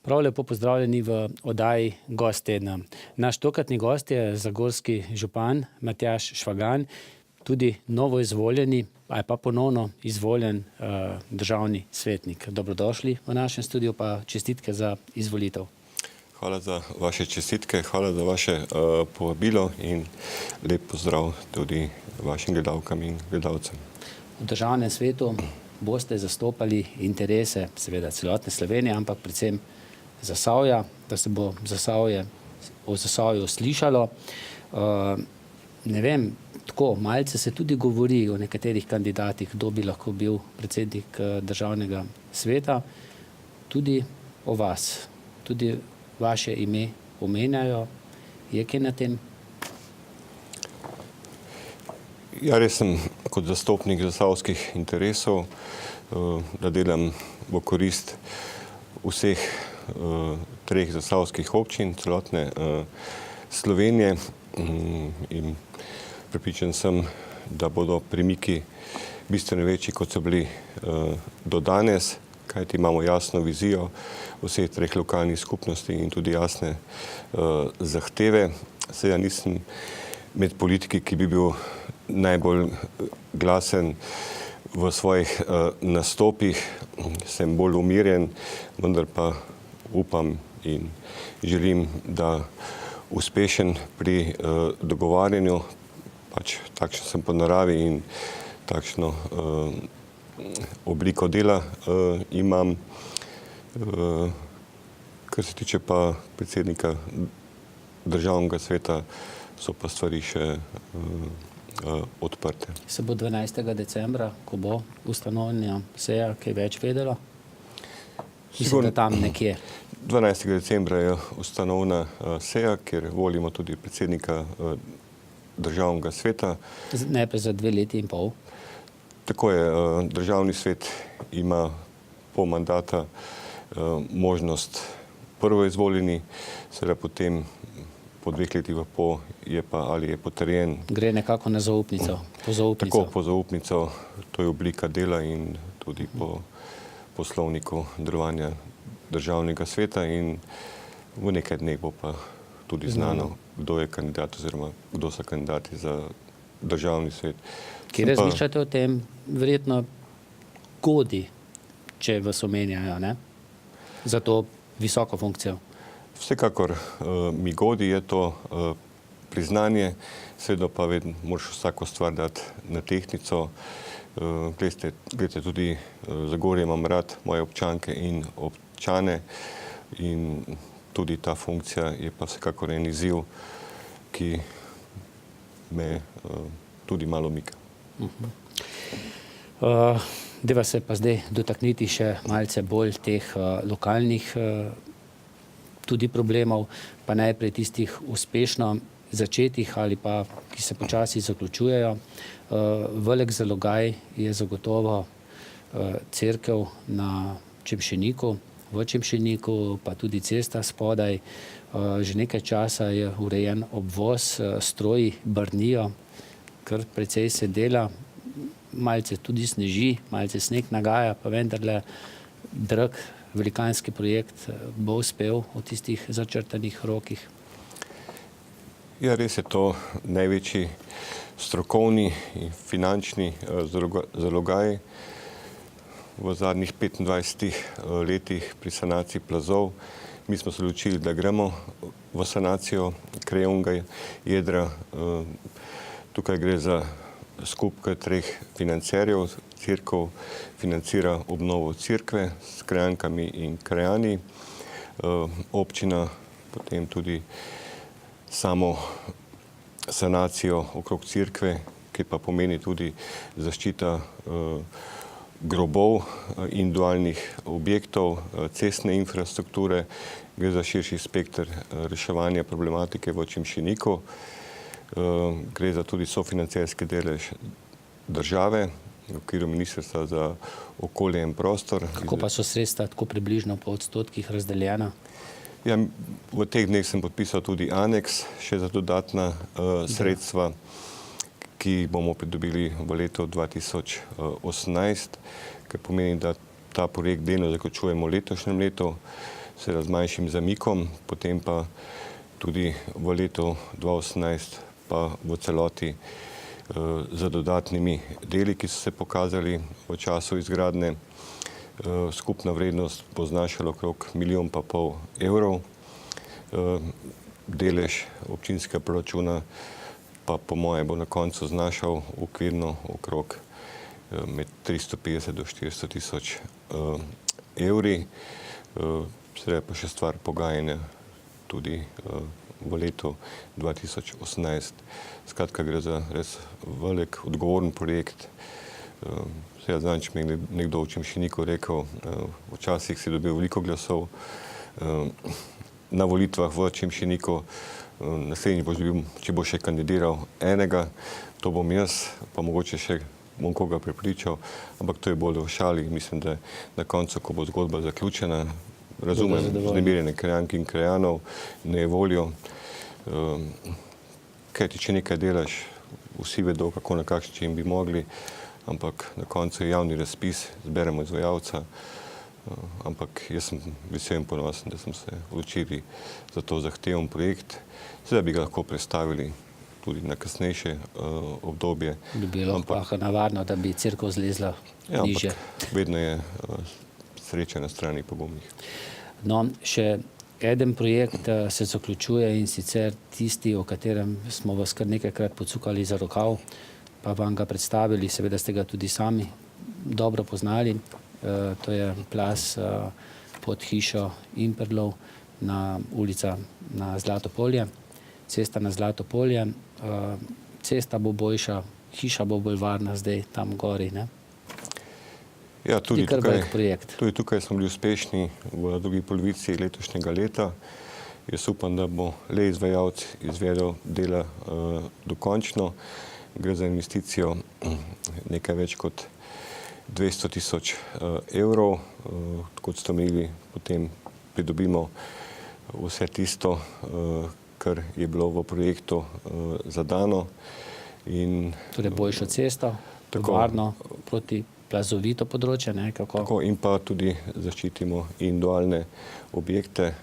Prav lepo pozdravljeni v oddaji Gost tedna. Naš tokratni gost je zagorski župan Matjaž Švagan, tudi novo izvoljeni, ali pa ponovno izvoljen državni svetnik. Dobrodošli v našem studiu, pa čestitke za izvolitev. Hvala za vaše čestitke, hvala za vaše povabilo in lep pozdrav tudi vašim gledalkam in gledalcem. V državnem svetu boste zastopali interese, seveda celotne Slovenije, ampak predvsem Zasavja, da se bo o Zasavju slišalo. Ne vem, tako, malce se tudi govori o nekaterih kandidatih, kdo bi lahko bil predsednik državnega sveta, tudi o vas, tudi vaše ime omenjajo. Je kaj na tem? Ja, res sem kot zastopnik zasavskih interesov, da delam v korist vseh treh zasavskih občin, celotne Slovenije, in prepričan sem, da bodo premiki bistveno večji, kot so bili do danes, kajti imamo jasno vizijo vseh treh lokalnih skupnosti in tudi jasne zahteve. Seveda nisem med politiki, ki bi bil najbolj glasen v svojih nastopih, sem bolj umirjen, vendar pa upam in želim, da uspešen pri dogovarjanju, pač takšen sem po naravi in takšno obliko dela imam. Kar se tiče pa predsednika državnega sveta, so pa stvari še odprte. Se bo 12. decembra, ko bo ustanovljena seja, kaj več vedelo? Mislim, da tam nekje. 12. decembra je ustanovna seja, kjer volimo tudi predsednika državnega sveta. Najprej za 2 leti in pol. Tako je, državni svet ima pol mandata možnost prvo izvoljeni, seveda potem po 2 letih v pol je pa ali je potrjen. Gre nekako na zaupnico, po zaupnico. Tako, po zaupnico, to je oblika dela in tudi po poslovniku delovanja državnega sveta in v nekaj dneh bo pa tudi znano, kdo je kandidat oziroma kdo so kandidati za državni svet. Kje razmišljate o tem? Verjetno godi, če vas omenjajo, ne? Za to visoko funkcijo. Vsekakor mi godi, je to priznanje, seveda pa vedno moraš vsako stvar dati na tehtnico. Glejte, tudi Zagorje imam rad, moje občanke in občane, in tudi ta funkcija je pa vsekakor en izziv, ki me tudi malo mika. Deva se pa zdaj dotakniti še malce bolj teh lokalnih tudi problemov, pa najprej tistih uspešno začetih ali pa, ki se počasi zaključujejo. Velik zalogaj je zagotovo cerkev na Čemšeniku, v Čemšeniku, pa tudi cesta spodaj. Že nekaj časa je urejen obvoz, stroji brnijo, kar precej se dela, malce tudi sneži, malce sneg nagaja, pa vendarle drag velikanski projekt bo uspel v tistih začrtanih rokih. Ja, res je to največji strokovni in finančni zalogaj v zadnjih 25 letih pri sanaciji plazov. Mi smo se odločili, da gremo v sanacijo krajevnega jedra. Tukaj gre za skupek 3 financerjev. Cerkev financira obnovo cerkve s krajankami in krajani. Občina potem tudi samo sanacijo okrog cerkve, ki pa pomeni tudi zaščita grobov, individualnih objektov, cestne infrastrukture. Gre za širši spekter reševanja problematike v Čemšeniku. Gre za tudi sofinancerski delež države v okviru Ministrstva za okolje in prostor. Kako pa so sredstva tako približno po odstotkih razdeljena? Ja, v teh dneh sem podpisal tudi aneks še za dodatna sredstva, ki bomo pridobili v letu 2018, kar pomeni, da ta projekt delno zaključujemo v letošnjem letu. seveda z manjšim zamikom, potem pa tudi v letu 2018 pa v celoti z dodatnimi deli, ki so se pokazali v času izgradnje. Skupna vrednost bo znašala okrog 1,5 milijona evrov. Delež občinskega proračuna pa po moje bo na koncu znašal okvirno okrog med 350 do 400 tisoč evri. Seveda pa še stvar pogajanja tudi v letu 2018. Skratka, gre za res velik, odgovoren projekt. Seveda zadnjič mi je nekdo v Čemšeniku rekel, včasih si dobil veliko glasov na volitvah v Čemšeniku, naslednjič boš dobil, če bo še kandidiral enega, to bom jaz, pa mogoče še bom koga prepričal, ampak to je bolj v šali. Mislim, da na koncu, ko bo zgodba zaključena, razumem vznemirjene krajank in krajanov, nevolijo, kajti če nekaj delaš, vsi vedo, kako na kakšen način bi mogli, ampak na koncu je javni razpis, zberemo izvajalca, ampak jaz sem vesel in ponosen, da smo se odločili za to zahteven projekt, zdaj bi ga lahko predstavili tudi na kasnejše obdobje. Bi bilo pa navadno, da bi cerkev zlezla nižje. Ampak vedno je sreča na strani pogumnih. No, še eden projekt se zaključuje in sicer tisti, o katerem smo vas kar nekajkrat pocukali za rokav, pa vam ga predstavili, seveda ste ga tudi sami dobro poznali. To je plaz pod hišo Imperlov na ulica na Zlatopolje, cesta na Zlatopolje. Cesta bo boljša, hiša bo bolj varna zdaj tam gori, ne? Ja, tudi tukaj smo bili uspešni v drugi polovici letošnjega leta. Jaz upam, da bo le izvajalec izvedel dela dokončno. Gre za investicijo nekaj več kot 200 tisoč evrov. Kot ste omenili, potem pridobimo vse tisto, kar je bilo v projektu zadano. Torej boljšo cesto, varno proti plazovito področje, ne? Tako, in pa tudi zaščitimo individualne objekte.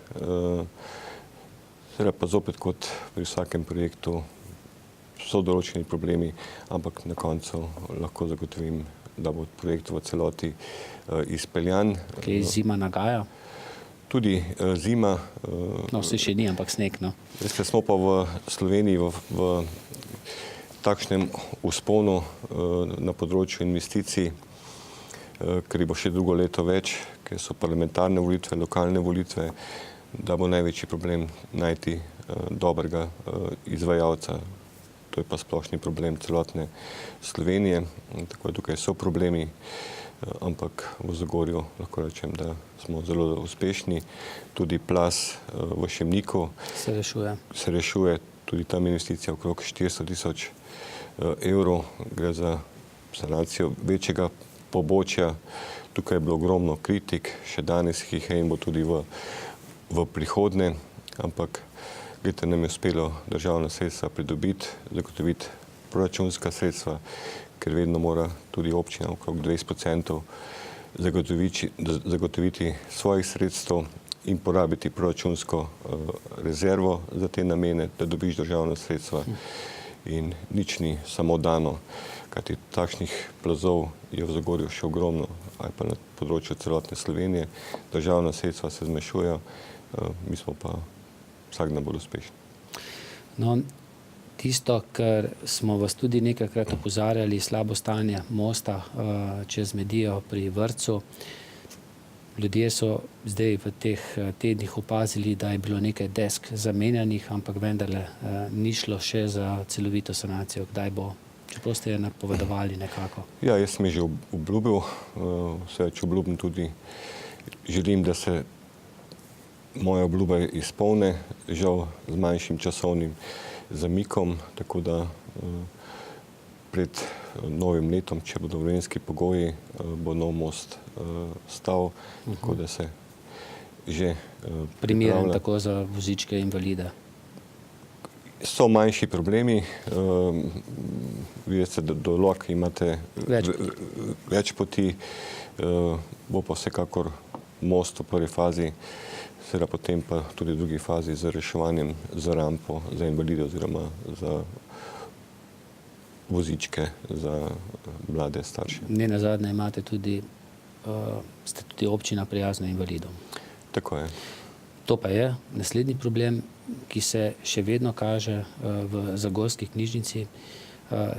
Seveda pa zopet kot pri vsakem projektu so določeni problemi, ampak na koncu lahko zagotovim, da bo projekt v celoti izpeljan. Kaj zima nagaja? Tudi zima. No, vse še ni, ampak sneg, no. Veste, smo pa v Sloveniji v takšnem vzponu na področju investicij, ker bo še drugo leto več, ker so parlamentarne volitve, lokalne volitve, da bo največji problem najti dobrega izvajalca. To je pa splošni problem celotne Slovenije. Tako da tukaj so problemi, ampak v Zagorju lahko rečem, da smo zelo uspešni. Tudi plaz v Šemniku se rešuje. Tudi tam investicija okrog 400 tisoč evrov. Gre za sanacijo večjega pobočja. Tukaj je bilo ogromno kritik, še danes jih je in bo tudi v prihodnje, ampak gledajte, nam je uspelo državna sredstva pridobiti, zagotoviti proračunska sredstva, ker vedno mora tudi občina okrog 20% zagotoviti svojih sredstev in porabiti proračunsko rezervo za te namene, da dobiš državna sredstva. In nič ni samo dano, kajti takšnih plazov je v Zagorju še ogromno, ali pa na področju celotne Slovenije. Državna sredstva se zmanjšujejo, mi smo pa vsak dan bolj uspešni. No, tisto, kar smo vas tudi nekajkrat opozarjali, slabo stanje mosta čez Medijo pri vrtcu. Ljudje so zdaj v teh tednih opazili, da je bilo nekaj desk zamenjanih, ampak vendarle ni šlo še za celovito sanacijo. Kdaj bo? Čeprav ste je napovedovali nekako. Ja, jaz sem že obljubil, vse več obljubim tudi. Želim, da se moje obljube izpolne, žal z manjšim časovnim zamikom, tako da pred novim letom, če bodo vremenski pogoji, bo nov most stal, tako da se že primeren tako za vozičke invalide. So manjši problemi, vidite, da do Lok imate več poti, bo pa vsekakor most v prvi fazi seveda potem pa tudi v drugi fazi z reševanjem za rampo, za invalide oziroma za vozičke za mlade starše. Ne nazadnje ste tudi občina prijazna invalidom. Tako je. To pa je naslednji problem, ki se še vedno kaže v zagorski knjižnici.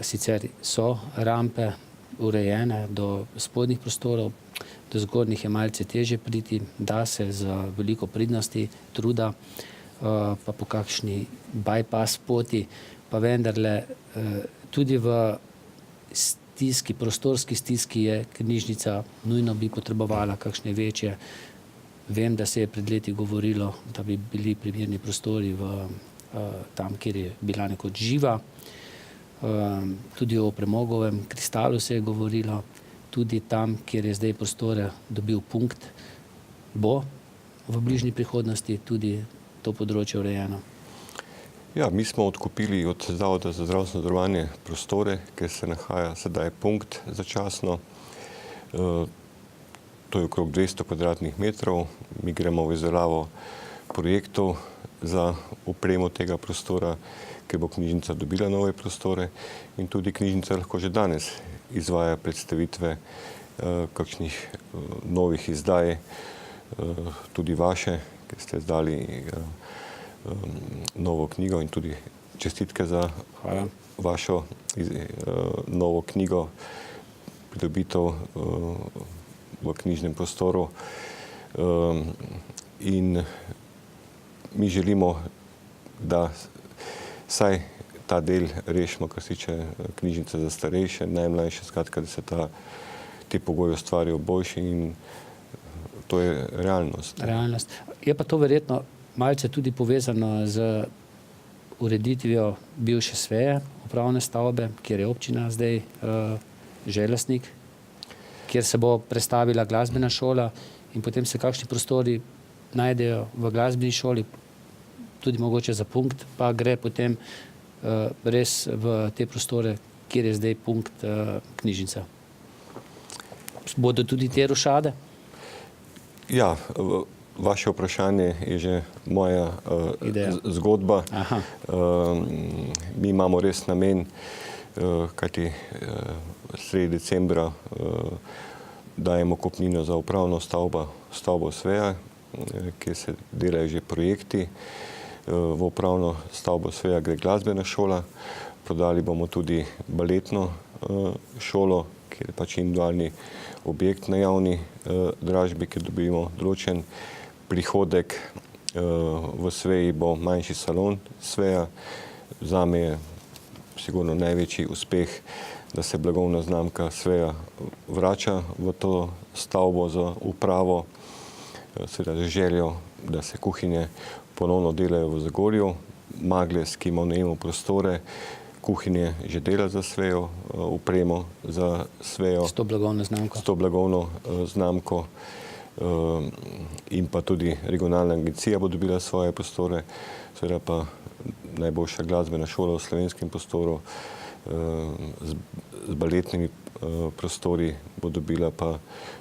Sicer so rampe urejene do spodnjih prostorov, do zgornjih je malce težje priti, da se z veliko pridnosti, truda, pa po kakšni bypass poti, pa vendarle tudi v prostorski stiski je knjižnica, nujno bi potrebovala kakšne večje. Vem, da se je pred leti govorilo, da bi bili primerni prostori tam, kjer je bila nekoč živa. Tudi o premogovem kristalu se je govorilo, tudi tam, kjer je zdaj prostore dobil punkt, bo v bližnji prihodnosti tudi to področje urejeno. Ja, mi smo odkupili od Zavoda za zdravstveno zavarovanje prostore, kjer se nahaja sedaj punkt začasno. To je okrog 200 kvadratnih metrov. Mi gremo v izdelavo projektov za opremo tega prostora, ker bo knjižnica dobila nove prostore in tudi knjižnica lahko že danes izvaja predstavitve kakšnih novih izdaj, tudi vaše, ki ste izdali novo knjigo in tudi čestitke za vašo novo knjigo, pridobitev v knjižnem prostoru. In mi želimo, da saj ta del rešimo, kar se tiče knjižnice za starejše, najmlajše, skratka, da se ti pogoji ustvarijo boljši in to je realnost. Realnost. Je pa to verjetno malce tudi povezano z ureditvijo bivše SVE, upravne stavbe, kjer je občina zdaj že lastnik, kjer se bo prestavila glasbena šola in potem se kakšni prostori najdejo v glasbeni šoli, tudi mogoče za punkt, pa gre potem res v te prostore, kjer je zdaj punkt knjižnica. Bodo tudi te rošade? Ja, vaše vprašanje je že moja zgodba. Mi imamo res namen, kajti sredi decembra dajemo kupnino za upravno stavbo SVE, kjer se delajo že projekti. V upravno stavbo SVE gre glasbena šola, prodali bomo tudi baletno šolo, kjer je pač individualni objekt na javni dražbi, kjer dobimo določen prihodek. V SVE bo manjši salon SVE. Zame je sigurno največji uspeh, da se blagovna znamka SVE vrača v to stavbo za upravo, seveda z željo, da se kuhinje ponovno delajo v Zagorju. Magles, ki ima v najemu prostore, kuhinje že dela za SVE, upremo za SVE. S to blagovno znamko. S to blagovno znamko. In pa tudi regionalna agencija bo dobila svoje prostore, seveda pa najboljša glasbena šola v slovenskem prostoru z baletnimi prostori bo dobila pa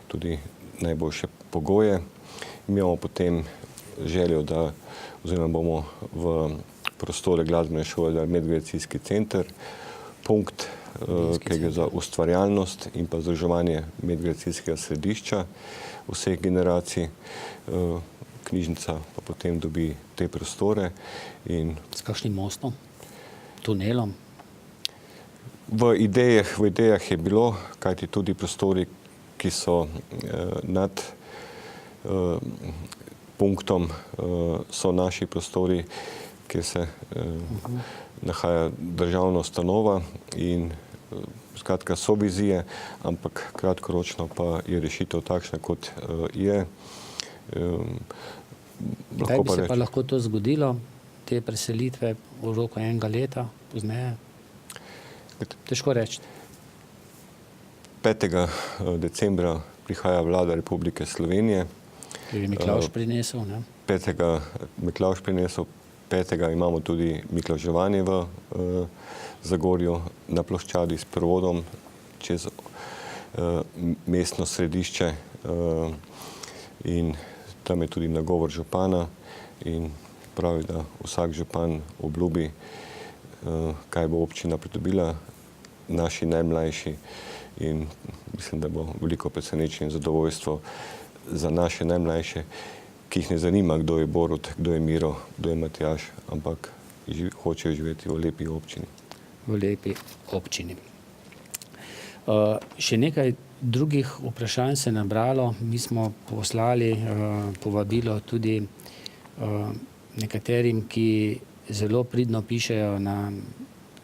tudi najboljše pogoje. Mi imamo potem željo, da oziroma bomo v prostore glasbene šole dali medgeneracijski center, punkt, ki gre za ustvarjalnost in pa združevanje medgeneracijskega središča vseh generacij. Knjižnica pa potem dobi te prostore. S kakšnim mostom? Tunelom? V idejah je bilo, kajti tudi prostori, ki so nad punktom, so naši prostori, kjer se nahaja državna ustanova in skratka so vizije, ampak kratkoročno pa je rešitev takšna, kot je. Kdaj bi se pa lahko to zgodilo, te preselitve v roku enega leta, pozneje? Težko reči. 5. decembra prihaja vlada Republike Slovenije. Ki je Miklavž prinesel, ne? 5. Miklavž prinesel, 5. imamo tudi miklavževanje v Zagorju na ploščadi s sprovodom čez mestno središče in tam je tudi nagovor župana in pravi, da vsak župan obljubi, kaj bo občina pridobila, naši najmlajši, in mislim, da bo veliko presenečenje in zadovoljstvo za naše najmlajše, ki jih ne zanima, kdo je Borut, kdo je Miro, kdo je Matjaž, ampak hočejo živeti v lepi občini. V lepi občini. Še nekaj drugih vprašanj se je nabralo. Mi smo poslali povabilo tudi nekaterim, ki zelo pridno pišejo na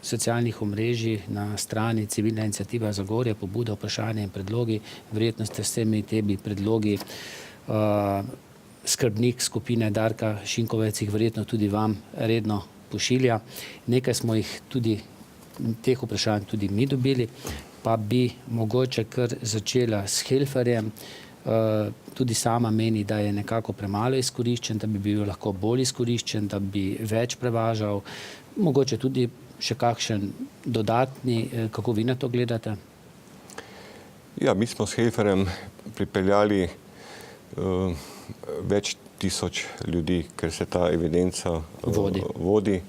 socialnih omrežjih, na strani Civilna iniciativa Zagorje, pobude, vprašanje in predlogi. Verjetno ste vsemi temi predlogi skrbnik skupine Darka Šinkovec, jih verjetno tudi vam redno pošilja. Nekaj smo jih tudi, teh vprašanj tudi mi dobili, pa bi mogoče kar začela s Helferjem. Tudi sama meni, da je nekako premalo izkoriščen, da bi bil lahko bolj izkoriščen, da bi več prevažal. Mogoče tudi še kakšen dodatni, kako vi na to gledate? Ja, mi smo s Helferjem pripeljali več tisoč ljudi, ker se ta evidenca vodi.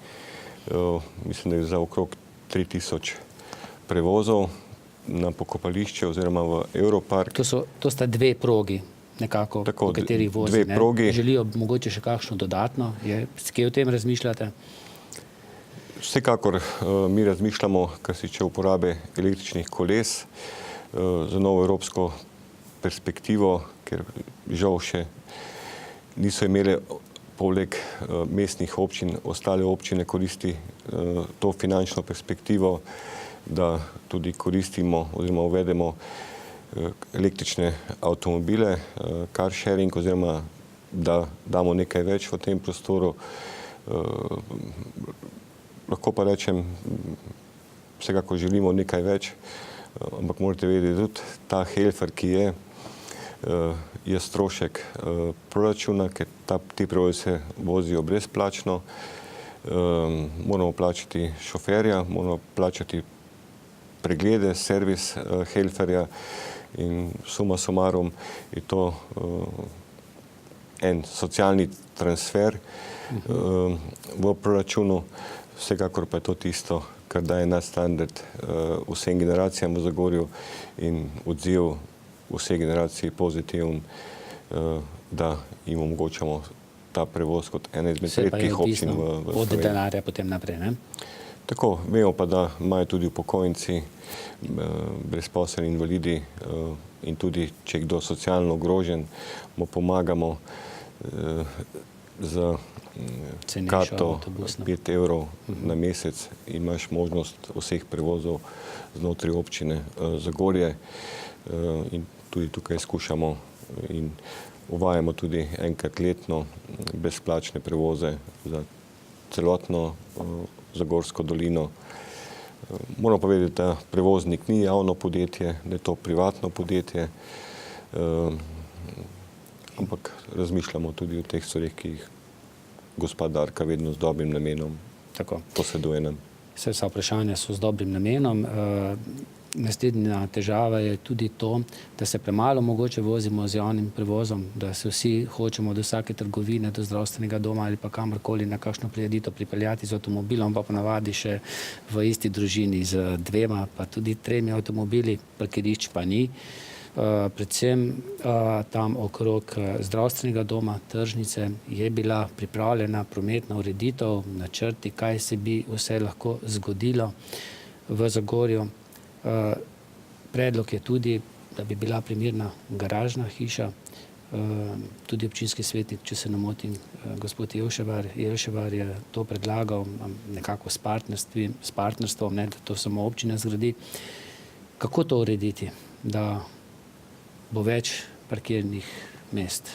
Mislim, da je za okrog 3000 prevozov na pokopališče oziroma v Europark. To sta dve progi nekako, tako, po katerih vozi. Dve progi. Želijo mogoče še kakšno dodatno? Kje o tem razmišljate? Vsekakor mi razmišljamo, kar se tiče uporabe električnih koles, za novo evropsko perspektivo, ker žal še niso imele poleg mestnih občin, ostale občine koristi to finančno perspektivo, da tudi koristimo oziroma uvedemo električne avtomobile, car sharing, oziroma da damo nekaj več v tem prostoru. Lahko pa rečem, vsekako želimo nekaj več, ampak morate vedeti, da tudi ta Helfer, ki je strošek proračuna, ker ti prevozi se vozijo brezplačno. Moramo plačati šoferja, moramo plačati preglede, servis Helferja in suma sumarum je to en socialni transfer v proračunu. Vsekakor pa je to tisto, kar daje nadstandard vsem generacijam v Zagorju in odziv vseh generacij pozitiven, da jim omogočamo ta prevoz kot ena izmed redkih občin v Sloveniji. Od denarja potem naprej, ne? Tako, vemo pa, da imajo tudi upokojenci, brezposelni invalidi in tudi, če je kdo socialno ogrožen, mu pomagamo za karto 5 evrov na mesec. Imaš možnost vseh prevozov znotraj občine Zagorje in tudi tukaj skušamo in uvajamo tudi enkrat letno brezplačne prevoze za celotno Zagorsko dolino. Moram povedati, da prevoznik ni javno podjetje, da je to privatno podjetje, ampak razmišljamo tudi o teh stvareh, ki jih gospa Darka vedno z dobrim namenom poseduje nam. Vsa vprašanja so z dobrim namenom. Naslednja težava je tudi to, da se premalo mogoče vozimo z javnim prevozom, da se vsi hočemo do vsake trgovine, do zdravstvenega doma ali pa kamorkoli na kakšno prireditev pripeljati z avtomobilom, pa ponavadi še v isti družini z 2, pa tudi 3 avtomobili, parkirišč pa ni. Predvsem tam okrog zdravstvenega doma, tržnice, je bila pripravljena prometna ureditev, načrti, kaj se bi vse lahko zgodilo v Zagorju. Predlog je tudi, da bi bila primerna garažna hiša. Tudi občinski svetnik, če se ne motim, gospod Jelševar je to predlagal nekako s partnerstvom, da to samo občina zgradi. Kako to urediti, da bo več parkirnih mest?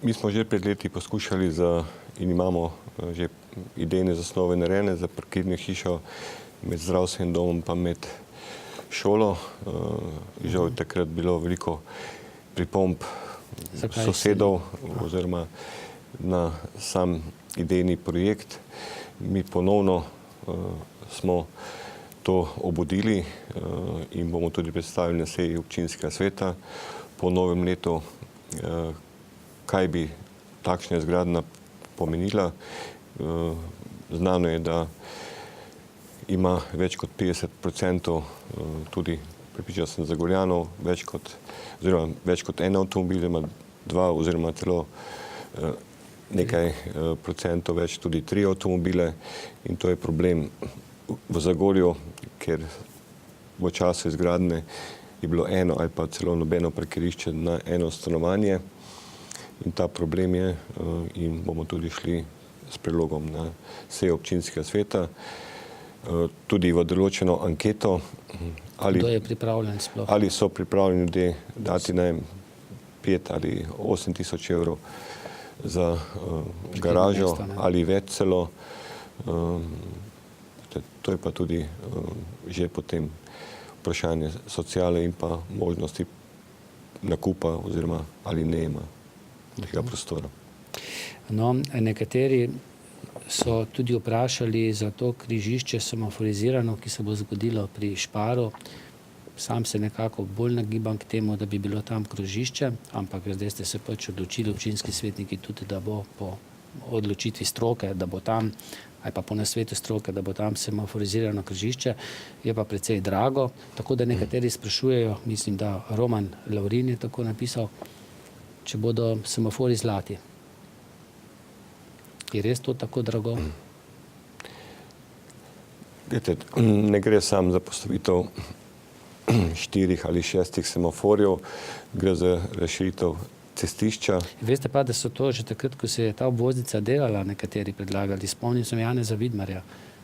Mi smo že pred leti poskušali in imamo že idejne zasnove narejene za parkirno hišo med zdravstvenim domom pa med šolo. Žal je takrat bilo veliko pripomb sosedov oziroma na sam idejni projekt. Mi ponovno smo to obudili in bomo tudi predstavili na seji občinskega sveta po novem letu kaj bi takšna izgradnja pomenila. Znano je, da ima več kot 50% tudi, prepričan sem, Zagorjanov, več kot en avtomobil, ima dva oziroma celo nekaj procentov več tudi 3 avtomobile, in to je problem v Zagorju, ker v času izgradnje je bilo eno ali pa celo nobeno parkirišče na eno stanovanje, in ta problem je, in bomo tudi šli s predlogom na sejo občinskega sveta, tudi v določeno anketo, Kdo je pripravljen sploh? ali so pripravljeni ljudje dati 5 ali 8 tisoč evrov za garažo mesta, ne? ali več celo. To je pa tudi že potem vprašanje sociale in pa možnosti nakupa oziroma ali ne ima tega prostora. No, nekateri so tudi vprašali za to križišče semaforizirano, ki se bo zgodilo pri Šparu. Sam se nekako bolj nagibam k temu, da bi bilo tam krožišče, ampak zdaj ste se pač odločili občinski svetniki tudi, da bo po odločitvi stroke, da bo tam, ali pa po nasvetu stroke, da bo tam semaforizirano križišče, je pa precej drago. Tako da nekateri sprašujejo, mislim, da Roman Lavrin je tako napisal, če bodo semafori zlati. Je res to tako drago? Glejte, ne gre samo za postavitev 4 ali 6 semaforjev, gre za razširitev cestišča. Veste pa, da so to že takrat, ko se je ta obvoznica delala, nekateri predlagali. Spomnim sem Janeza Vidmarja,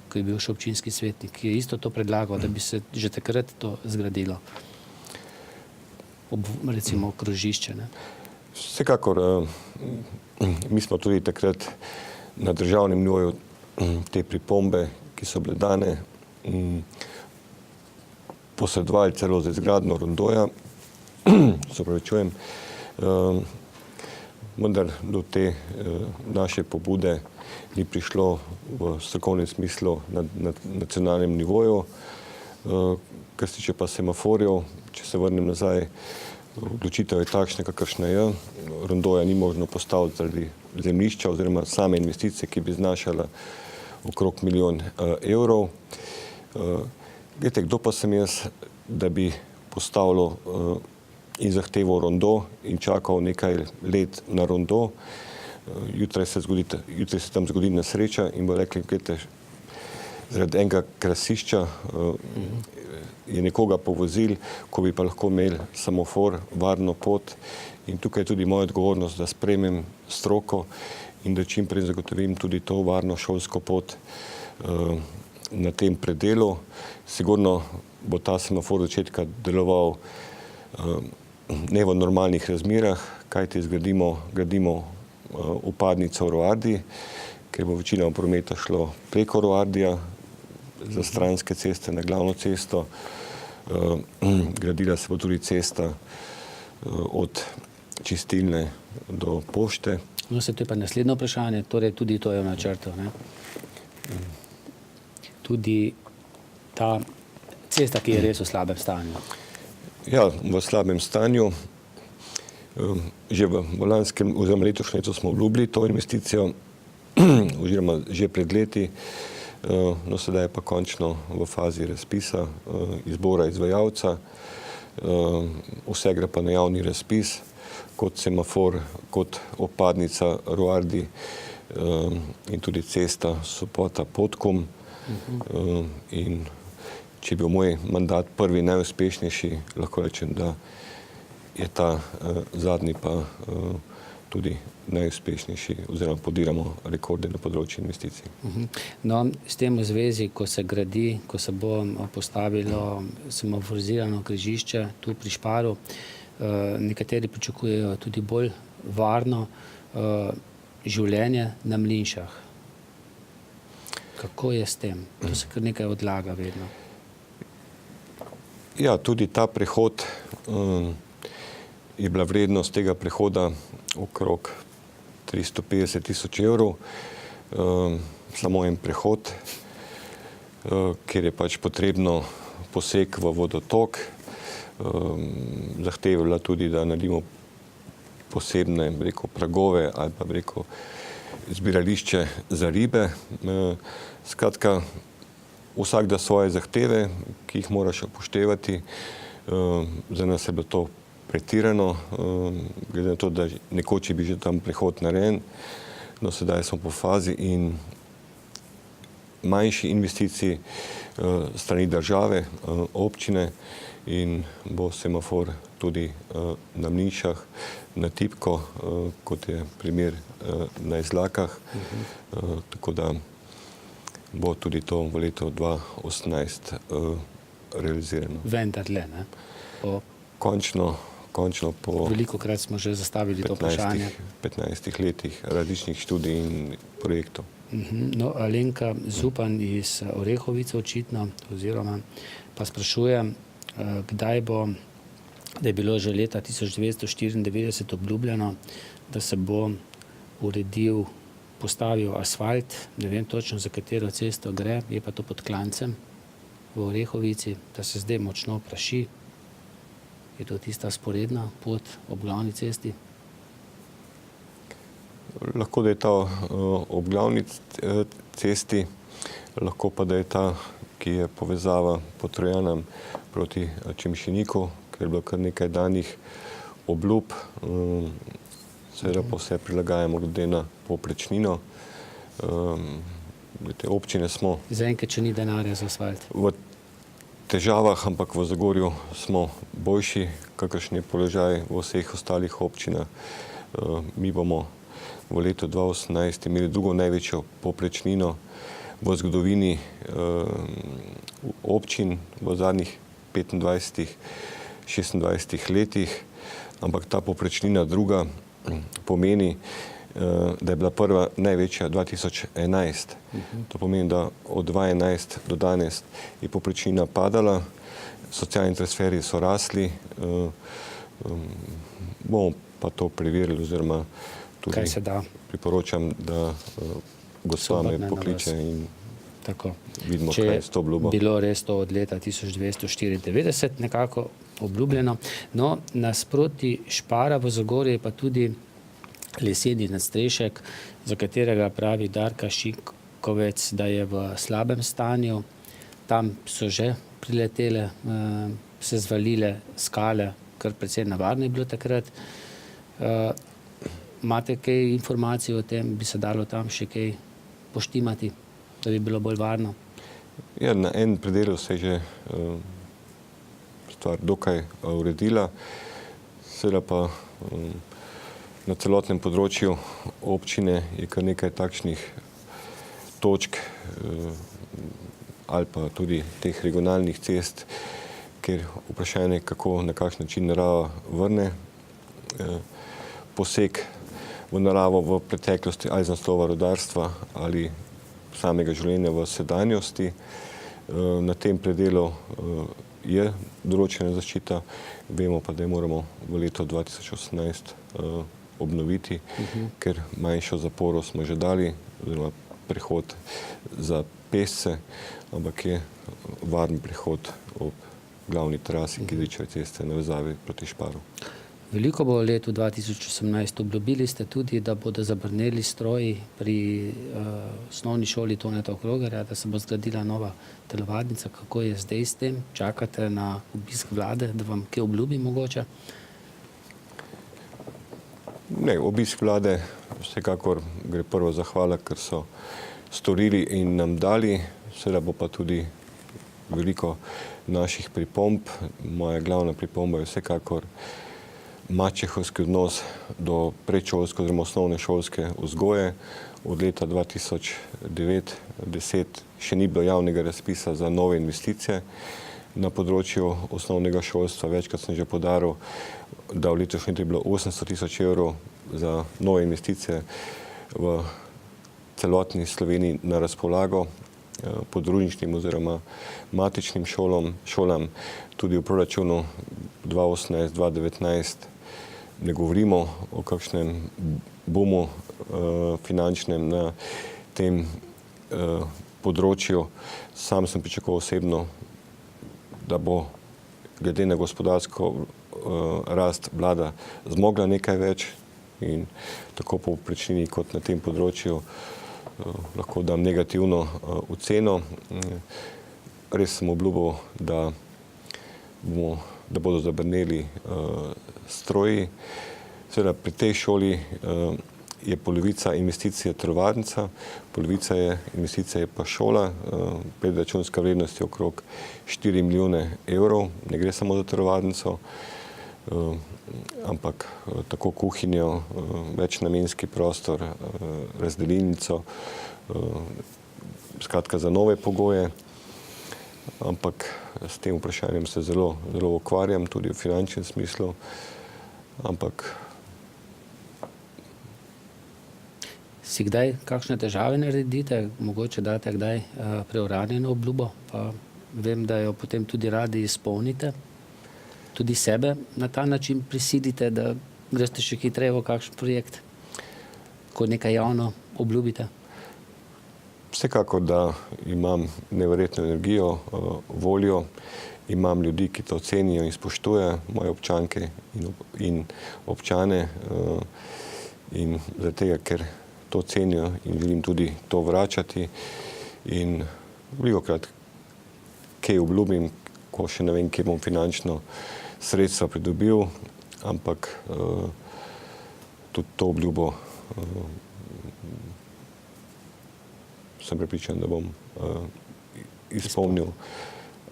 ko je bil še občinski svetnik, ki je isto to predlagal, da bi se že takrat to zgradilo. Recimo krožišče. Ne? Vsekakor, mi smo tudi takrat na državnem nivoju te pripombe, ki so bile dane, posredovali celo za izgradnjo rondoja, se opravičujem, vendar do te naše pobude ni prišlo v strokovnem smislu na nacionalnem nivoju. Kar se tiče pa semaforjev, če se vrnem nazaj, odločitev je takšna, kakršna je. Rondoja ni možno postaviti zaradi zemljišča oziroma same investicije, ki bi znašala okrog 1 milijon evrov. Glejte, kdo pa sem jaz, da bi postavilo in zahteval rondo in čakal nekaj let na rondo. Jutri se tam zgodi nesreča in bo rekli, glejte, zaradi enega krasišča je nekoga povozil, ko bi pa lahko imeli semafor, varno pot, in tukaj je tudi moja odgovornost, da sprejmem stroko in da čim prej zagotovim tudi to varno šolsko pot na tem predelu. Sigurno bo ta semafor začetka deloval ne v normalnih razmerah, kajti gradimo vpadnico v Roardi, ker bo večina prometa šlo preko Roardija, za stranske ceste na glavno cesto. Gradila se bo tudi cesta od čistilne do pošte. No, to je pa naslednje vprašanje, torej tudi to je v načrtu, ne? Tudi ta cesta, ki je res v slabem stanju. Ja, v slabem stanju. Že v lanskem oziroma letošnjem letu smo obljubili to investicijo, oziroma že pred leti. No, sedaj je pa končno v fazi razpisa, izbora izvajalca. Vse gre pa na javni razpis, kot semafor, kot vpadnica Roardi in tudi cesta Sopota-Podkum. In če je bil moj mandat prvi najuspešnejši, lahko rečem, da je ta zadnji pa tudi najuspešnejši, oziroma podiramo rekorde na področju investicij. No, s tem v zvezi, ko se gradi, ko se bo postavilo semaforizirano križišče tu pri Šparu, nekateri pričakujejo tudi bolj varno življenje na Mlinšah. Kako je s tem? To se kar nekaj odlaga vedno. Ja, tudi ta prehod je bila vrednost tega prehoda okrog 350 tisoč evrov. Samo en prehod, ker je pač potrebno poseg v vodotok. Zahtevala tudi, da naredimo posebne, pragove ali pa zbirališče za ribe. Skratka, vsak da svoje zahteve, ki jih moraš upoštevati. Za nas je bilo to pretirano, glede na to, da nekoč je bil že tam prehod narejen, no sedaj smo po fazi in manjši investiciji strani države, občine in bo semafor tudi na Mlinšah, na Tipko, kot je primer na Izlakah, tako da bo tudi to v letu 2018 realizirano. Vendarle, ne? Končno po Velikokrat smo že zastavili to vprašanje. 15 letih različnih študij in projektov. No, Alenka Zupan iz Orehovice očitno, oziroma pa sprašujem, kdaj bo, da je bilo že leta 1994 obljubljeno, da se bo uredil, postavil asfalt, ne vem točno za katero cesto gre, je pa to pod Klancem v Orehovici, da se zdaj močno praši. Je to tista sporedna pot ob glavni cesti? Lahko, da je ta ob glavni cesti, lahko pa, da je ta, ki je povezava po Trojanem proti Čemšeniku, ker je bilo kar nekaj danih obljub, seveda pa vse prilagajamo glede na povprečnino. Občine smo Zaenkrat, če ni denarja za asfalt. v težavah, ampak v Zagorju smo boljši, kakršen je položaj v vseh ostalih občinah. Mi bomo v letu 2018 imeli drugo največjo povprečnino v zgodovini občin v zadnjih 25-26 letih, ampak ta povprečnina druga pomeni, da je bila prva največja 2011. To pomeni, da od 2011 do danes je povprečnina padala, socialni transferji so rasli, bomo pa to preverili, oziroma tudi priporočam, da gospa me pokliče in vidimo, kaj je s to obljubo. Če je bilo res to od leta 1994 nekako obljubljeno. No, nasproti Špara v Zagorju je pa tudi leseni nadstrešek, za katerega pravi Darka Šikovec, da je v slabem stanju. Tam so že priletele, se zvalile skale, kar precej nevarno je bilo takrat. Imate kaj informacij o tem, bi se dalo tam še kaj poštimati, da bi bilo bolj varno? Ja, na en predelu se je že stvar dokaj uredila, seveda pa na celotnem področju občine je kar nekaj takšnih točk ali pa tudi teh regionalnih cest, kjer vprašanje, kako, na kakšen način narava vrne poseg v naravo v preteklosti ali z naslova rudarstva ali samega življenja v sedanjosti. Na tem predelu je določena zaščita, vemo pa, da jo moramo v letu 2018 obnoviti, ker manjšo zaporo smo že dali, oziroma prehod za pešce, ampak je varen prehod ob glavni trasi Kidričeve ceste na vezavi proti Šparu. Veliko bo v letu 2018. Obljubili ste tudi, da bodo zabrneli stroji pri osnovni šoli Toneta Okrogerja, da se bo zgradila nova telovadnica. Kako je zdaj s tem? Čakate na obisk vlade, da vam kaj obljubi mogoče? Ne, obisk vlade, vsekakor gre prvo zahvala, ker so storili in nam dali, seveda bo pa tudi veliko naših pripomb. Moja glavna pripomba je vsekakor mačehovski odnos do predšolske oziroma osnovne šolske vzgoje. Od leta 2009-10 še ni bilo javnega razpisa za nove investicije na področju osnovnega šolstva. Večkrat sem že poudaril, da v letošnjem letu je bilo 800 000 evrov za nove investicije v celotni Sloveniji na razpolago, podružničnim oziroma matičnim šolam, tudi v proračunu 2018-2019 ne govorimo o kakšnem bumu finančnem na tem področju. Sam sem pričakoval osebno, da bo glede na gospodarsko rast vlada zmogla nekaj več, in tako po povprečnini kot na tem področju lahko dam negativno oceno. Res sem obljubil, da bodo zabrneli stroji. Seveda pri tej šoli je polovica investicije telovadnica, polovica investicije pa šola, predračunska vrednost je okrog 4 milijone evrov. Ne gre samo za telovadnico, ampak tako kuhinjo, večnamenski prostor, razdelilnico, skratka za nove pogoje. Ampak s tem vprašanjem se zelo ukvarjam, tudi v finančnem smislu, ampak Si kdaj kakšne težave naredite, mogoče date kdaj preuranjeno obljubo, pa vem, da jo potem tudi radi izpolnite, tudi sebe na ta način prisilite, da greste še hitreje v kakšen projekt, ko nekaj javno obljubite? Vsekakor, da imam neverjetno energijo, voljo, imam ljudi, ki to cenijo in spoštujejo, moje občanke in občane, in zaradi tega, ker to cenijo in želim tudi to vračati. In velikokrat kaj obljubim, ko še ne vem, kje bom finančno sredstva pridobil, ampak tudi to obljubo sem prepričan, da bom izpolnil.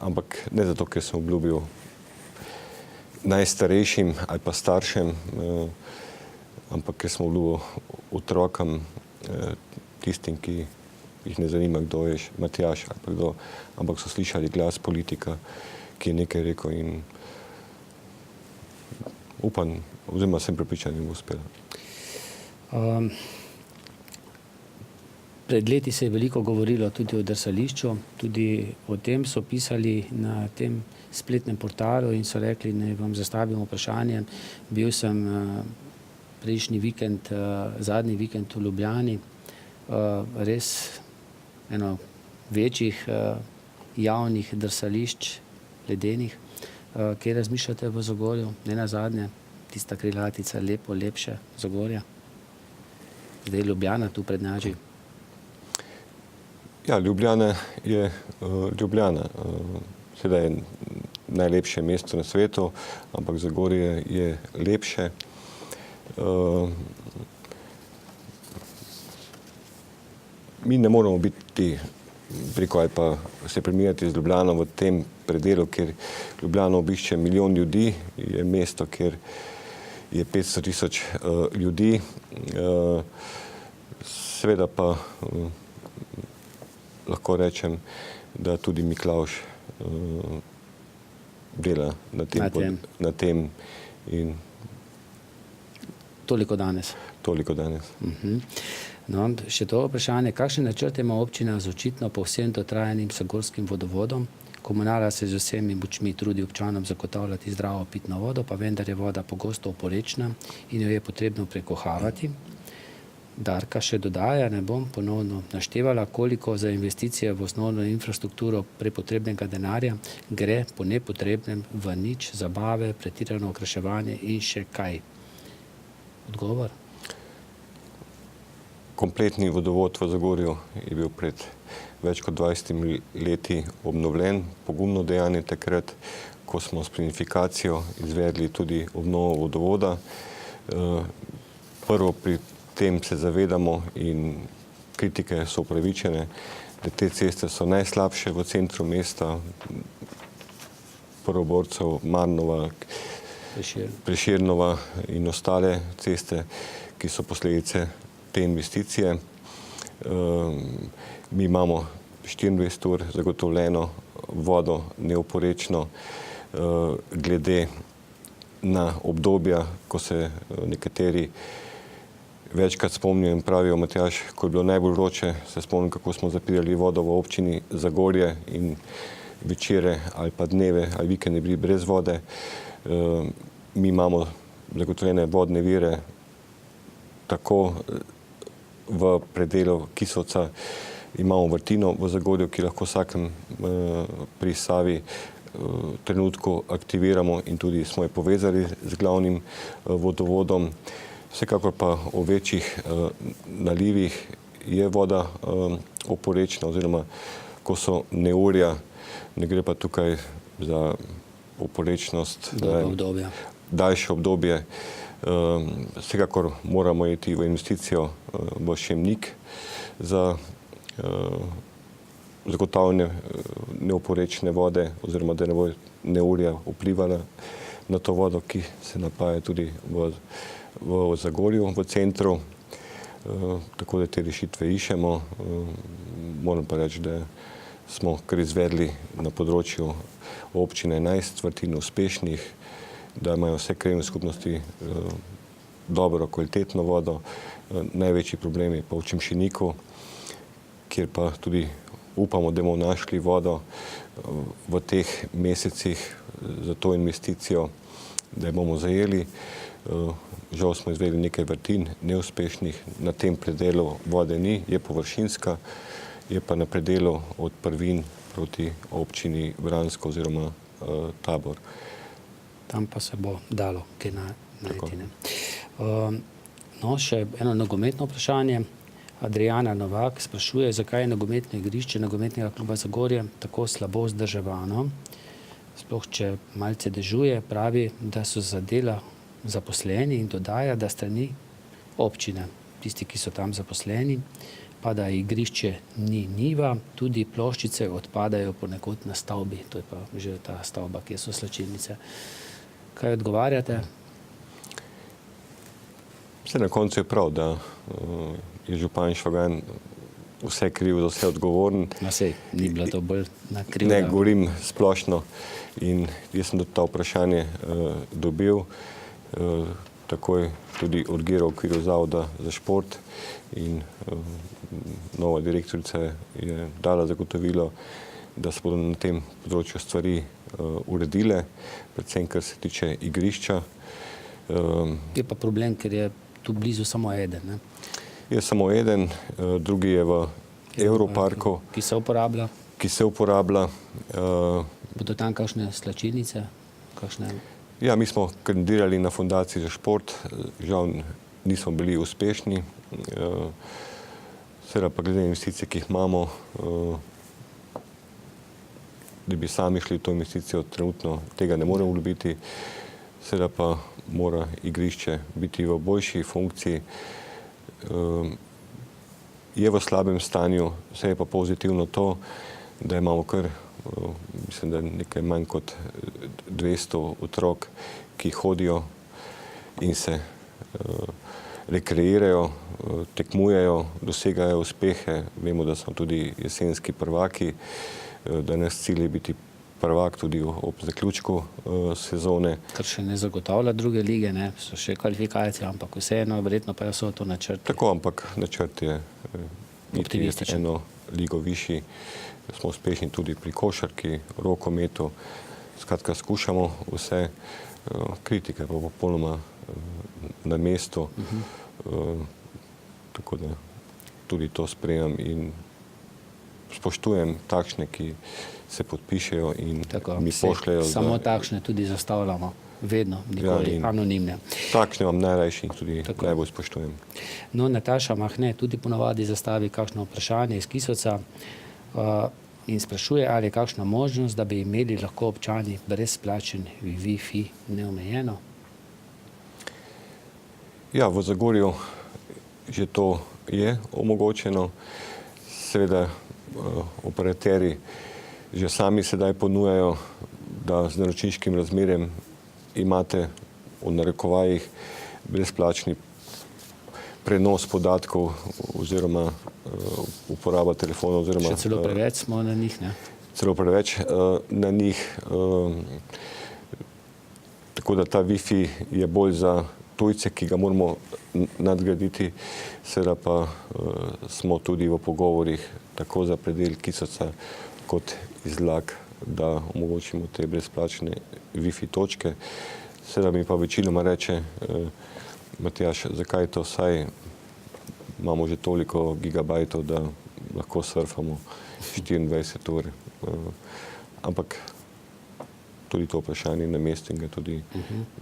Ampak ne zato, ker sem obljubil najstarejšim ali pa staršem, ampak ker sem obljubil otrokom, tistim, ki jih ne zanima, kdo je Matjaž ali pa kdo, ampak so slišali glas politika, ki je nekaj rekel, in upam, oziroma sem prepričan, da bo uspelo. Pred leti se je veliko govorilo tudi o drsališču, tudi o tem so pisali na tem spletnem portalu in so rekli, naj vam zastavim vprašanje. Bil sem prejšnji vikend, zadnji vikend v Ljubljani, res eno večjih javnih drsališč ledenih. Kje razmišljate v Zagorju? Ne nazadnje, tista krilatica lepo, lepše Zagorja. Zdaj Ljubljana tu prednjači. Ja, Ljubljana je Ljubljana. Seveda je najlepše mesto na svetu, ampak Zagorje je lepše. Mi ne moramo biti preko ali pa se primerjati z Ljubljano v tem predelu, ker Ljubljano obišče milijon ljudi, je mesto, kjer je 500 000 ljudi. Seveda pa lahko rečem, da tudi Miklavž dela na tem in toliko danes. Toliko danes. No, še to vprašanje, kakšne načrte ima občina z očitno povsem dotrajanim zagorskim vodovodom? Komunala se z vsemi močmi trudi občanom zagotavljati zdravo pitno vodo, pa vendar je voda pogosto oporečna in jo je potrebno prekohavati. Darka še dodaja, ne bom ponovno naštevala, koliko za investicije v osnovno infrastrukturo prepotrebnega denarja gre po nepotrebnem v nič, zabave, pretirano okraševanje in še kaj. Odgovor? Kompletni vodovod v Zagorju je bil pred več kot 20 leti obnovljen. Pogumno dejanje takrat, ko smo s plinifikacijo izvedli tudi obnovo vodovoda. Prvo pri tem se zavedamo in kritike so upravičene, da te ceste so najslabše v centru mesta, Prvoborcev, Marnova, Prešernova in ostale ceste, ki so posledice te investicije. Mi imamo 24 ur zagotovljeno vodo neoporečno, glede na obdobja, ko se nekateri večkrat spomnijo in pravijo, Matjaž, ko je bilo najbolj vroče, se spomnim, kako smo zapirali vodo v občini Zagorje in večere ali pa dneve ali vikende bili brez vode. Mi imamo zagotovljene vodne vire tako v predelu Kisovca, imamo vrtino v Zagorju, ki lahko vsakem pri Savi trenutku aktiviramo in tudi smo jo povezali z glavnim vodovodom. Vsekakor pa v večjih nalivih je voda oporečna, oziroma ko so neurja, ne gre pa tukaj za oporečnost daljše obdobje. Vsekakor moramo iti v investicijo v Šemnik za zagotavljanje neoporečne vode, oziroma da ne bo neurja vplivala na to vodo, ki se napaja tudi v Zagorju, v centru. Tako da te rešitve iščemo. Moram pa reči, da smo kar izvedli na področju občine 11 vrtin uspešnih, da imajo vse krajevne skupnosti dobro, kvalitetno vodo. Največji problem je pa v Čemšeniku, kjer pa tudi upamo, da bomo našli vodo v teh mesecih za to investicijo, da jo bomo zajeli. Žal smo izvedli nekaj vrtin neuspešnih, na tem predelu vode ni, je površinska, je pa na predelu od Prvin proti občini Vransko oziroma Tabor. Tam pa se bo dalo kaj najti. No, še eno nogometno vprašanje. Adriana Novak sprašuje, zakaj je nogometno igrišče nogometnega kluba Zagorje tako slabo vzdrževano. Sploh, če malce dežuje, pravi, da so za dela zaposleni in dodaja, da strani občine, tisti, ki so tam zaposleni, pa da igrišče ni njiva, tudi ploščice odpadajo ponekod na stavbi, to je pa že ta stavba, kjer so slačilnice. Kaj odgovarjate? Vse na koncu je prav, da je župan Švagan vse kriv, za vse odgovoren. No, sej, ni bilo to bolj na kriv. Ne, govorim splošno in jaz sem tudi ta vprašanje dobil. Takoj tudi urgiral v okviru Zavoda za šport in nova direktorica je dala zagotovilo, da se bodo na tem področju stvari uredile, predvsem kar se tiče igrišča. Je pa problem, ker je tu blizu samo eden, ne? Je samo eden, drugi je v Evroparku. Ki se uporablja? Ki se uporablja. Bodo tam kakšne slačilnice? Ja, mi smo kandidirali na Fundaciji za šport, žal nismo bili uspešni. Seveda pa glede investicij, ki jih imamo, da bi sami šli v to investicijo, trenutno tega ne moremo obljubiti. Seveda pa mora igrišče biti v boljši funkciji. Je v slabem stanju, vse je pa pozitivno to, da imamo kar mislim, da nekaj manj kot 200 otrok, ki hodijo in se rekreirajo, tekmujejo, dosegajo uspehe. Vemo, da so tudi jesenski prvaki, da nas cilj je biti prvak tudi ob zaključku sezone. Kar še ne zagotavlja druge lige, ne? So še kvalifikacije, ampak vseeno, verjetno pa so to načrti. Tako, ampak načrt je optimističen. Eno ligo višji. Smo uspešni tudi pri košarki, rokometu. Skratka, skušamo vse. Kritike pa popolnoma na mestu. Tako da tudi to sprejemam in spoštujem takšne, ki se podpišejo in mi pošljajo. Samo takšne tudi zastavljamo. Vedno, nikoli, anonimne. Takšne vam najrajši in tudi najbolj spoštujem. No, Nataša Mahne tudi ponavadi zastavi kakšno vprašanje iz Kisovca in sprašuje, ali je kakšna možnost, da bi imeli lahko občani brezplačen Wi-Fi neomejeno? Ja, v Zagorju že to je omogočeno. Seveda operaterji že sami sedaj ponujajo, da z naročniškim razmerjem imate v narekovajih brezplačni prenos podatkov oziroma uporaba telefona. Še celo preveč smo na njih, ne? Celo preveč na njih. Tako da ta Wi-Fi je bolj za tujce, ki ga moramo nadgraditi. Seveda pa smo tudi v pogovorih tako za predel Kisovca kot Izlak, da omogočimo te brezplačne Wi-Fi točke. Seveda mi pa večinoma reče, Matjaž, zakaj to, saj imamo že toliko gigabajtov, da lahko surfamo 24 ur. Ampak tudi to vprašanje na mestu in ga tudi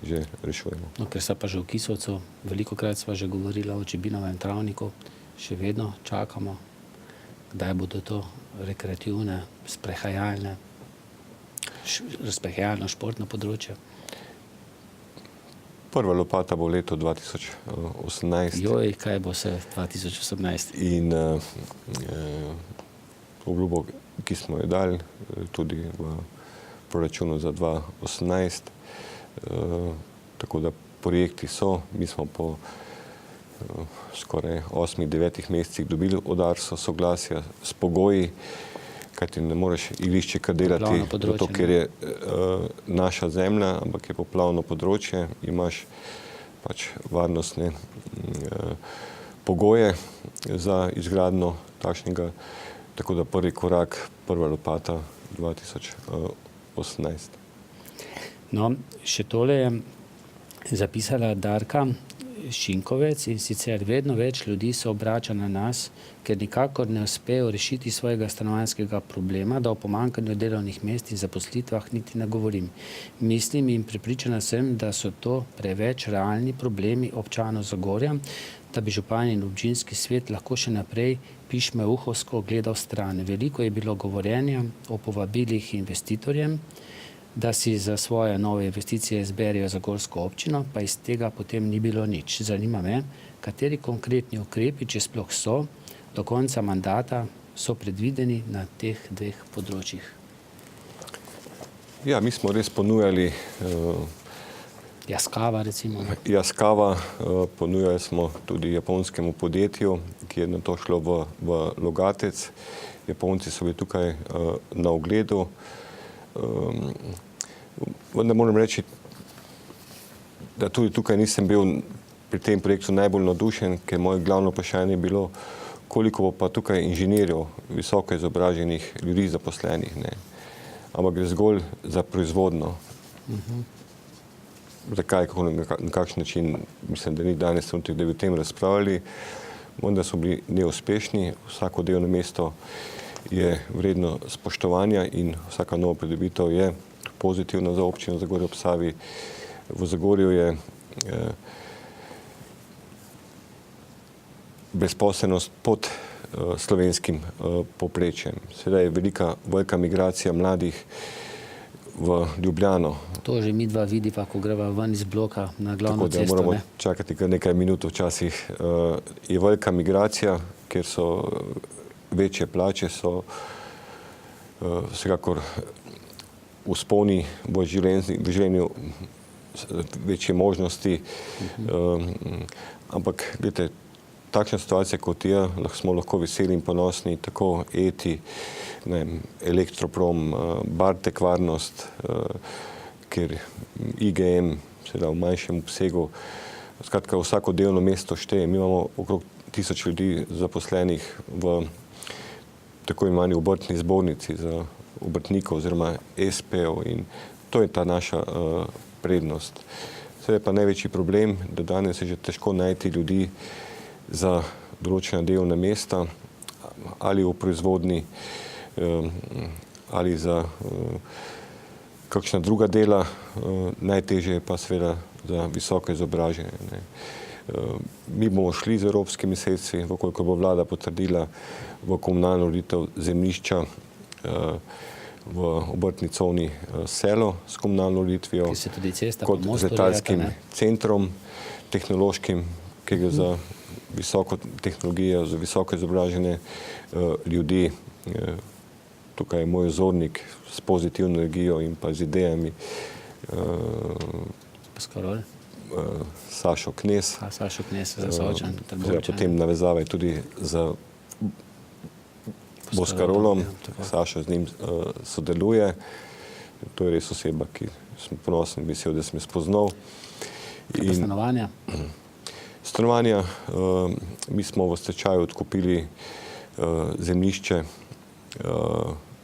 že rešujemo. No, ker sta pa že v Kisovcu, velikokrat sva že govorila o Čebinovem travniku, še vedno čakamo, kdaj bodo to rekreativne, sprehajalno športno področje. Prva lopata bo leto 2018. Joj, kaj bo se 2018? In obljubo, ki smo jo dali tudi v proračunu za 2018, tako da projekti so, mi smo po skoraj 8-9 mesecih dobili od Arso soglasja s pogoji, kajti ne moreš igrišče kar delati, zato ker je naša zemlja, ampak je poplavno področje, imaš pač varnostne pogoje za izgradnjo takšnega, tako da prvi korak, prva lopata 2018. No, še tole je zapisala Darka Šinkovec, in sicer vedno več ljudi se obrača na nas, ker nikakor ne uspejo rešiti svojega stanovanjskega problema, da o pomanjkanju delovnih mest in zaposlitvah niti ne govorim. Mislim in prepričana sem, da so to preveč realni problemi občanov Zagorja, da bi župan in občinski svet lahko še naprej pišmeuhovsko gledal stran. Veliko je bilo govorjenja o povabilih investitorjem, da si za svoje nove investicije izberijo zagorsko občino, pa iz tega potem ni bilo nič. Zanima me, kateri konkretni ukrepi, če sploh so, do konca mandata so predvideni na teh dveh področjih. Ja, mi smo res ponujali Yaskawa recimo. Yaskawa, ponujali smo tudi japonskemu podjetju, ki je na to šlo v Logatec. Japonci so bili tukaj na ogledu. Vendar moram reči, da tudi tukaj nisem bil pri tem projektu najbolj navdušen, ker moje glavno vprašanje je bilo, koliko bo pa tukaj inženirjev, visoko izobraženih ljudi zaposlenih, ne. Ampak gre zgolj za proizvodno. Zakaj, kako, na kakšen način, mislim, da ni danes da bi o tem razpravljali, vendar so bili neuspešni, vsako delovno mesto je vredno spoštovanja in vsaka nova pridobitev je pozitivna za občino Zagorje ob Savi. V Zagorju je brezposelnost pod slovenskim povprečjem. Sedaj je velika migracija mladih v Ljubljano. To že midva vidiva, ko greva ven iz bloka na glavno cesto. Tako da moramo čakati kar nekaj minut včasih. Je velika migracija, ker so večje plače, so vsekakor vzponi v življenju, večje možnosti, ampak gledajte, takšna situacija kot je, smo lahko veseli in ponosni, tako ETI, Elektroprom, Bartek varnost, ker IGM, seveda v manjšem obsegu, skratka vsako delovno mesto šteje. Mi imamo okrog 1000 ljudi zaposlenih v tako imenovani obrtni zbornici za obrtnikov oziroma SP-ov in to je ta naša prednost. Seveda pa največji problem, da danes je že težko najti ljudi za določena delovna mesta ali v proizvodni ali za kakšna druga dela, najtežje je pa seveda za visoko izobražene. Mi bomo šli z evropskimi sredstvi, koliko bo vlada potrdila v komunalno ureditev zemljišča v obrtni coni Selo s komunalno ureditvijo, kot z letalskim centrom tehnološkim, ki gre za visoko tehnologijo, za visoko izobražene ljudi. Tukaj je moj vzornik s pozitivno energijo in pa z idejami. Sašo Knez. Sašo Knez za Sočan. Potem navezave tudi za Boskarolom. Sašo z njim sodeluje. To je res oseba, ki sem ponosen, vesel, da sem jo spoznal. In stanovanja? Stanovanja, mi smo v stečaju odkupili zemljišče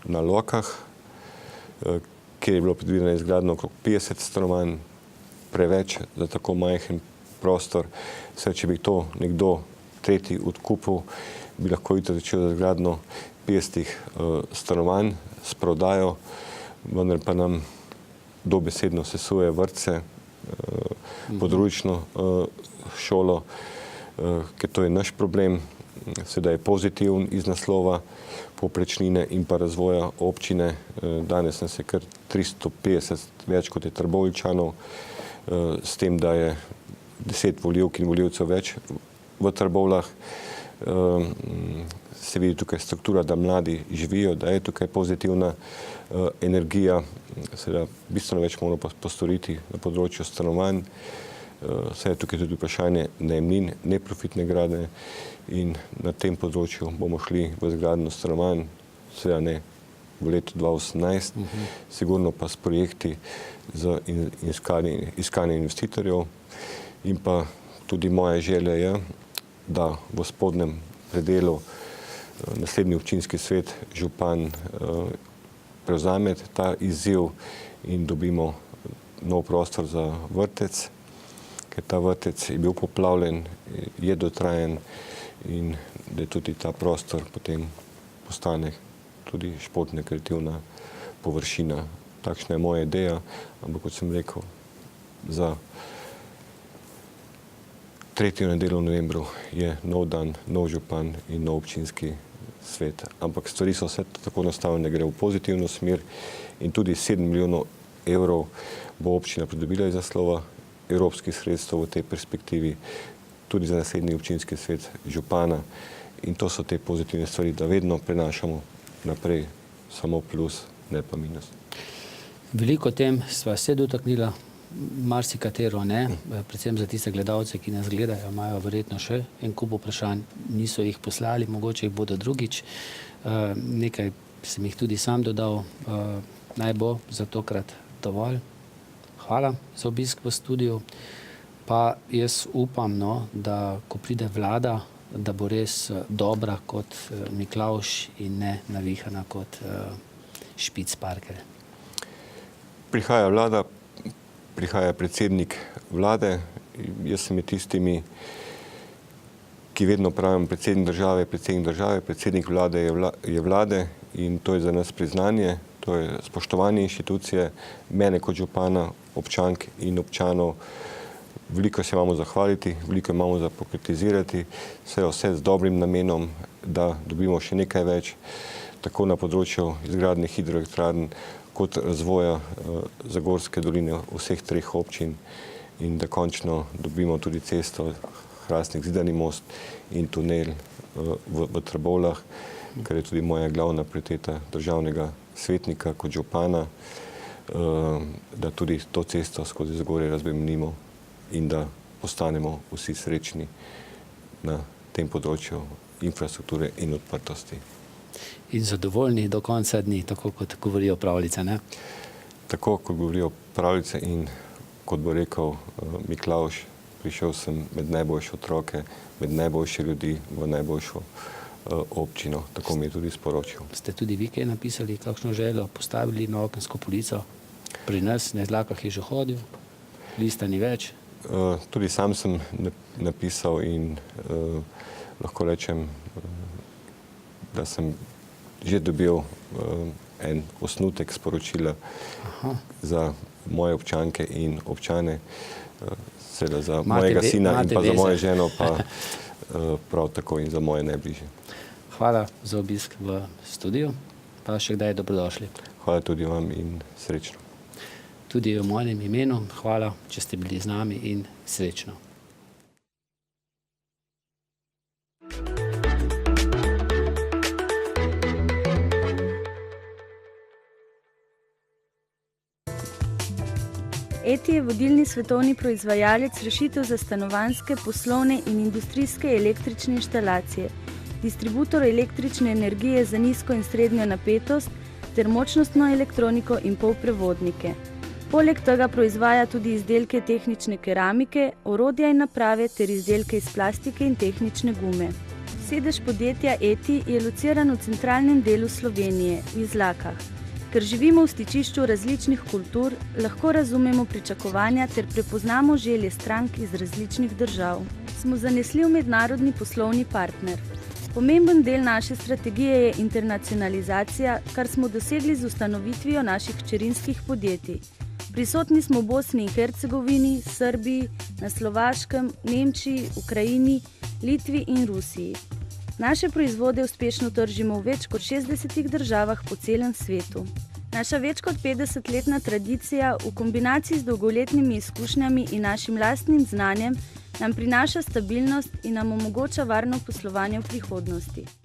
na Lokah, kjer je bilo predvideno izgradnjo okrog 50 stanovanj, preveč za tako majhen prostor. Sedaj, če bi to nekdo tretji odkupil, bi lahko jutri začel z izgradnjo 50 stanovanj s prodajo, vendar pa nam dobesedno sesuje vrtce, područno šolo, ker to je naš problem, sedaj je pozitiven iz naslova povprečnine in pa razvoja občine. Danes nas je kar 350 več kot je Trboveljčanov, s tem, da je 10 volivk in volivcev več v Trbovljah. Se vidi tukaj struktura, da mladi živijo, da je tukaj pozitivna energija, seveda bistveno več moramo postoriti na področju stanovanj. Vse je tukaj tudi vprašanje najemnin, neprofitne gradnje in na tem področju bomo šli v izgradnjo stanovanj, seveda ne v letu 2018, sigurno pa s projekti za iskanje investitorjev in pa tudi moja želja je, da v spodnjem predelu naslednji občinski svet župan prevzame ta izziv in dobimo nov prostor za vrtec, ker ta vrtec je bil poplavljen, je dotrajen in da tudi ta prostor potem postane tudi športna kreativna površina. Takšna je moja ideja, ampak kot sem rekel, za 3. nedeljo v novembru je nov dan, nov župan in nov občinski svet. Ampak stvari so vse tako nastavljene, gre v pozitivno smer in tudi 7 milijonov evrov bo občina pridobila iz naslova evropskih sredstev v tej perspektivi, tudi za naslednji občinski svet župana. In to so te pozitivne stvari, da vedno prenašamo naprej samo plus, ne pa minus. Veliko tem sva se dotaknila, marsikatero ne, predvsem za tiste gledalce, ki nas gledajo, imajo verjetno še en kup vprašanj, niso jih poslali, mogoče jih bodo drugič. Nekaj sem jih tudi sam dodal, naj bo za tokrat dovolj. Hvala za obisk v studiu, pa jaz upam, da ko pride vlada, da bo res dobra kot Miklavž in ne navihana kot Špicparkel. Prihaja vlada, prihaja predsednik vlade, jaz sem med tistimi, ki vedno pravim predsednik države, predsednik vlade je vlade in to je za nas priznanje, to je spoštovanje inštitucije, mene kot župana, občank in občanov. Veliko se imamo zahvaliti, veliko imamo za pokritizirati, vse z dobrim namenom, da dobimo še nekaj več, tako na področju izgradnje hidroelektrarn, kot razvoja Zagorske doline vseh 3 občin in da končno dobimo tudi cesto Hrastnik-Zidani most in tunel v Trbovljah, kar je tudi moja glavna prioriteta državnega svetnika kot župana, da tudi to cesto skozi Zagorje razbremenimo in da postanemo vsi srečni na tem področju infrastrukture in odprtosti. In zadovoljni do konca dni, tako kot govorijo pravljice, ne? Tako kot govorijo pravljice in kot bo rekel Miklavž, prišel sem med najboljše otroke, med najboljše ljudi v najboljšo občino, tako mi je tudi sporočil. Ste tudi vi kaj napisali, kakšno željo, postavili na okensko polico? Pri nas na Izlakah je že hodil, lista ni več. Tudi sam sem napisal in lahko rečem, da sem že dobil en osnutek sporočila za moje občanke in občane, seveda za mojega sina in pa za mojo ženo, pa prav tako in za moje najbližje. Hvala za obisk v studiu, pa še kdaj dobrodošli. Hvala tudi vam in srečno. Tudi v mojem imenu hvala, če ste bili z nami in srečno. ETI je vodilni svetovni proizvajalec rešitev za stanovanjske, poslovne in industrijske električne inštalacije, distributor električne energije za nizko in srednjo napetost ter močnostno elektroniko in polprevodnike. Poleg tega proizvaja tudi izdelke tehnične keramike, orodja in naprave ter izdelke iz plastike in tehnične gume. Sedež podjetja ETI je lociran v centralnem delu Slovenije, v Izlakah. Ker živimo v stičišču različnih kultur, lahko razumemo pričakovanja ter prepoznamo želje strank iz različnih držav. Smo zanesljiv mednarodni poslovni partner. Pomemben del naše strategije je internacionalizacija, kar smo dosegli z ustanovitvijo naših hčerinskih podjetij. Prisotni smo v Bosni in Hercegovini, Srbiji, na Slovaškem, Nemčiji, Ukrajini, Litvi in Rusiji. Naše proizvode uspešno tržimo v več kot 60 državah po celem svetu. Naša več kot 50-letna tradicija v kombinaciji z dolgoletnimi izkušnjami in našim lastnim znanjem nam prinaša stabilnost in nam omogoča varno poslovanje v prihodnosti.